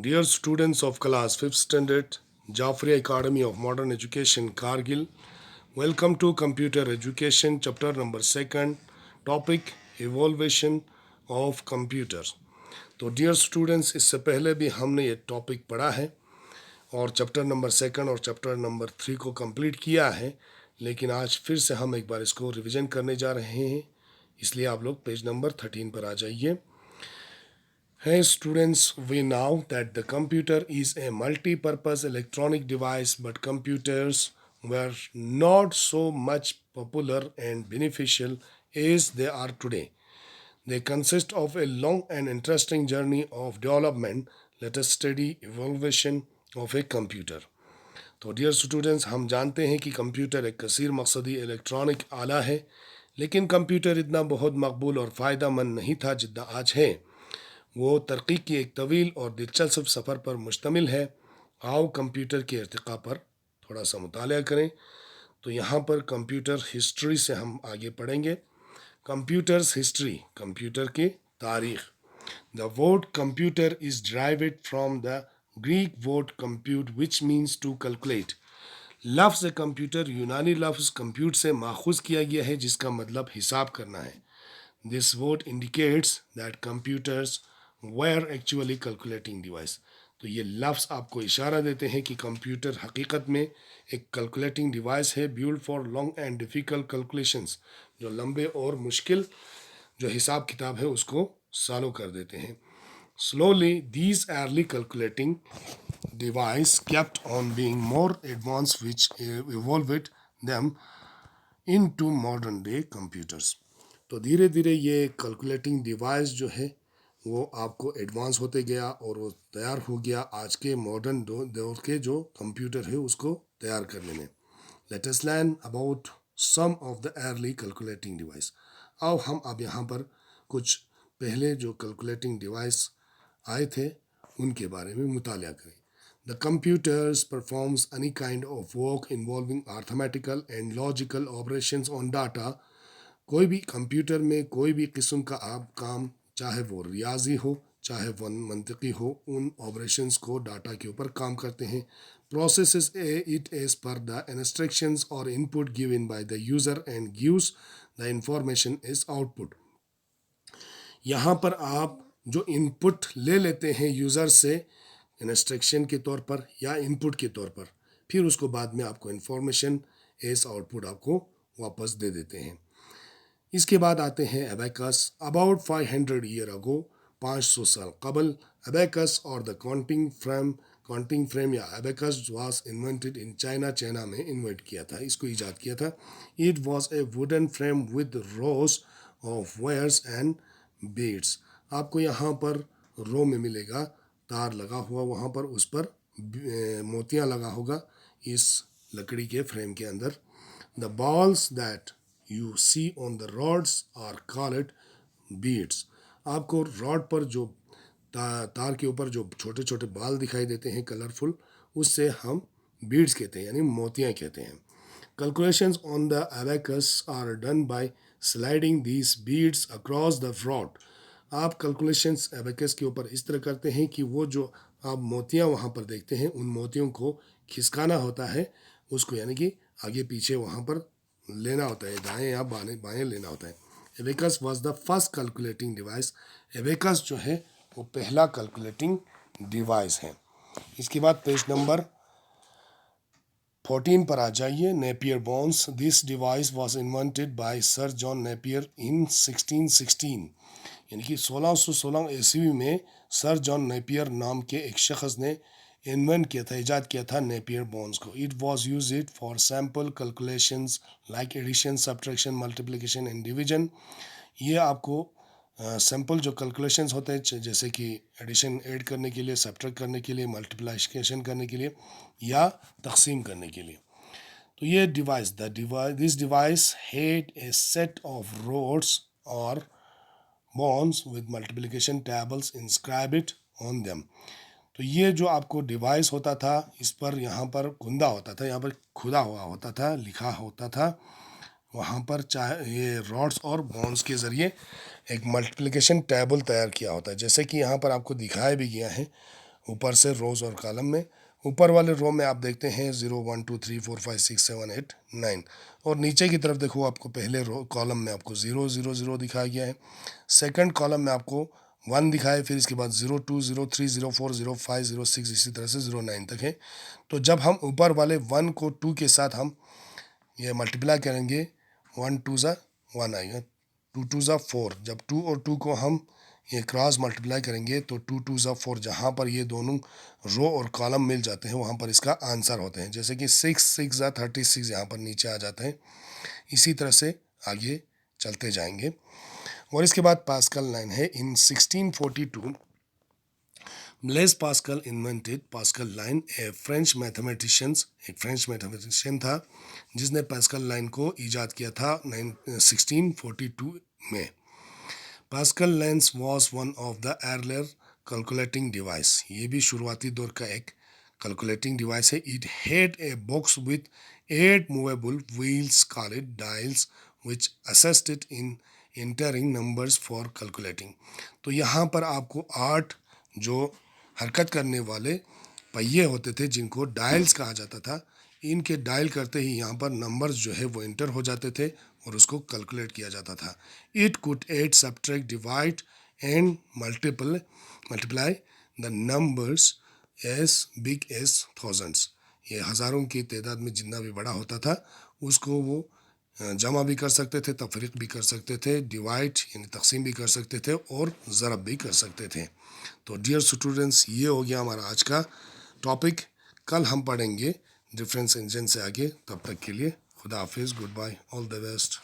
Dear students of class 5th standard, Jafri Academy of Modern Education, Kargil, welcome to Computer Education, chapter number 2, topic Evolution of Computers. तो dear students, इससे पहले भी हमने ये topic पढ़ा है और चैप्टर नंबर 2 और चैप्टर नंबर 3 को कंप्लीट किया है, लेकिन आज फिर से हम एक बार इसको रिवीजन करने जा रहे हैं। इसलिए आप लोग पेज नंबर 13 पर आ जाइए। Hey students, we know that the computer is a multi-purpose electronic device, but computers were not so much popular and beneficial as they are today. They consist of a long and interesting journey of development. Let us study evolution of a computer. तो dear students, हम जानते हैं कि computer एक कसीर मकसदी electronic आला है, लेकिन computer इतना बहुत मकबूल और फ़ायदा मंद नहीं था जितना आज है। वो तरक्की की एक तवील और दिलचस्प सफ़र पर मुश्तमिल है। आओ कंप्यूटर के इर्तिक़ा पर थोड़ा सा मुताला करें। तो यहाँ पर कंप्यूटर हिस्ट्री से हम आगे पढ़ेंगे। कंप्यूटर्स हिस्ट्री, कंप्यूटर की तारीख़। The word computer is derived from the Greek word compute which means to calculate. लफ्ज़ कंप्यूटर यूनानी लफ्ज़ कंप्यूट से माखूज़ किया गया है, जिसका मतलब हिसाब करना है। This word indicates that computers were actually calculating device. तो ये लफ्ज़ आपको इशारा देते हैं कि कंप्यूटर हकीकत में एक कैलकुलेटिंग डिवाइस है, build for long and difficult calculations, जो लंबे और मुश्किल जो हिसाब किताब है उसको सॉल्व कर देते हैं। Slowly these early calculating device kept on being more advanced, which evolved them into modern day computers. तो धीरे धीरे ये कैलकुलेटिंग डिवाइस जो है वो आपको एडवांस होते गया और वो तैयार हो गया आज के मॉडर्न दौर के जो कंप्यूटर है उसको तैयार करने में। Let us learn about some of the early calculating device. आओ हम अब यहाँ पर कुछ पहले जो कैलकुलेटिंग डिवाइस आए थे उनके बारे में मुताला करें। The computers performs any kind of work involving arithmetical and logical operations on data. कोई भी कंप्यूटर में कोई भी किस्म का आप काम, चाहे वो रियाजी हो चाहे वो मंतिकी हो, उन ऑपरेशंस को डाटा के ऊपर काम करते हैं। Processes it as per the instructions और input given by the user and gives the information is output. यहाँ पर आप जो इनपुट ले लेते हैं यूज़र से इंस्ट्रक्शन के तौर पर या इनपुट के तौर पर, फिर उसको बाद में आपको इंफॉर्मेशन एज आउटपुट आपको वापस दे देते हैं। इसके बाद आते हैं एबेकस। अबाउट 500 ईयर अगो, 500 साल कबल, एबेकस और द काउंटिंग फ्रेम या abacus was invented in China. China में इन्वेंट किया था, इसको ईजाद किया था। It was a wooden frame with rose of wires and beads. आपको यहाँ पर रो में मिलेगा तार लगा हुआ, वहाँ पर उस पर मोतियाँ लगा होगा इस लकड़ी के फ्रेम के अंदर। The balls that you see on the rods are called beads। आपको रॉड पर जो तार के ऊपर जो छोटे छोटे बाल दिखाई देते हैं कलरफुल, उससे हम बीड्स कहते हैं, यानी मोतियाँ कहते हैं। Calculations on the abacus are done by sliding these beads across the rod। आप कैलकुलेशंस एबेकस के ऊपर इस तरह करते हैं कि वो जो आप मोतियाँ वहाँ पर देखते हैं, उन मोतियों को खिसकाना होता है उसको, यानी कि आगे पीछे वहाँ पर लेना होता है, दाएं या बाएं लेना होता है। Abacus was the first calculating device. Abacus जो है वो पहला कैलकुलेटिंग डिवाइस है। इसके बाद पेज नंबर 14 पर आ जाइए। Napier bones. This device was invented by sir John Napier in 1616, यानी कि 1616 ईस्वी में सर जॉन नेपियर नाम के एक शख्स ने इन्वेंट किया था, ईजाद किया था नेपियर बोन्स को। It was use it for sample calculations like addition, subtraction, multiplication and division. ये आपको सैम्पल जो कैलकुलेशंस होते हैं, जैसे कि एडिशन ऐड करने के लिए, सब्ट्रैक्ट करने के लिए, मल्टीप्लिकेशन करने के लिए या तकसीम करने के लिए। तो ये this device had a set of rods और bonds with multiplication tables inscribed on them। तो ये जो आपको डिवाइस होता था, इस पर यहाँ पर कुंदा होता था, यहाँ पर खुदा हुआ होता था, लिखा होता था वहाँ पर, चाहे ये रॉड्स और बॉन्ड्स के ज़रिए एक मल्टीप्लिकेशन टेबल तैयार किया होता है, जैसे कि यहाँ पर आपको दिखाया भी गया है। ऊपर से रोज और कॉलम में। ऊपर वाले रो में आप देखते हैं 0 1 2 3 4 5 6 7 8 9, और नीचे की तरफ देखो आपको पहले रो कॉलम में आपको 0 0 0 दिखाया गया है, सेकंड कॉलम में आपको 1 दिखाया, फिर इसके बाद 0 2 0 3 0 4 0 5 0 6 इसी तरह से 0 9 तक है। तो जब हम ऊपर वाले 1 को 2 के साथ हम ये मल्टीप्लाई करेंगे, 1 2 ज़ा 1 आएगा, 2 2 ज़ा 4, जब 2 और 2 को हम ये क्रॉस मल्टीप्लाई करेंगे तो 2 2 ज़ा 4, जहाँ पर ये दोनों रो और कॉलम मिल जाते हैं वहाँ पर इसका आंसर होते हैं। जैसे कि 6 6 ज़ा 36 यहाँ पर नीचे आ जाता है। इसी तरह से आगे चलते जाएंगे। और इसके बाद पास्कल लाइन है। इन 1642 Blaise Pascal invented pascal line. एक फ्रेंच मैथमेटिशियन था जिसने पास्कल लाइन को ईजाद किया था 1642 में। Pascal lines was one of the earlier calculating device. ये भी शुरुआती दौर का एक कैलकुलेटिंग डिवाइस है। It had a box with 8 movable wheels called dials which assisted in entering numbers for calculating. तो यहाँ पर आपको 8 जो हरकत करने वाले पहिए होते थे जिनको डायल्स कहा जाता था, इनके डायल करते ही यहाँ पर नंबर्स जो है वो एंटर हो जाते थे और उसको कैलकुलेट किया जाता था। It could add subtract divide and multiply the numbers as big as thousands. ये हज़ारों की तादाद में जितना भी बड़ा होता था उसको वो जमा भी कर सकते थे, तफरीक भी कर सकते थे, डिवाइड यानी तकसीम भी कर सकते थे और ज़रब भी कर सकते थे। तो डियर स्टूडेंट्स, ये हो गया हमारा आज का टॉपिक। कल हम पढ़ेंगे डिफरेंस इंजन से आगे। तब तक के लिए खुदा हाफिज़, good bye, all the best.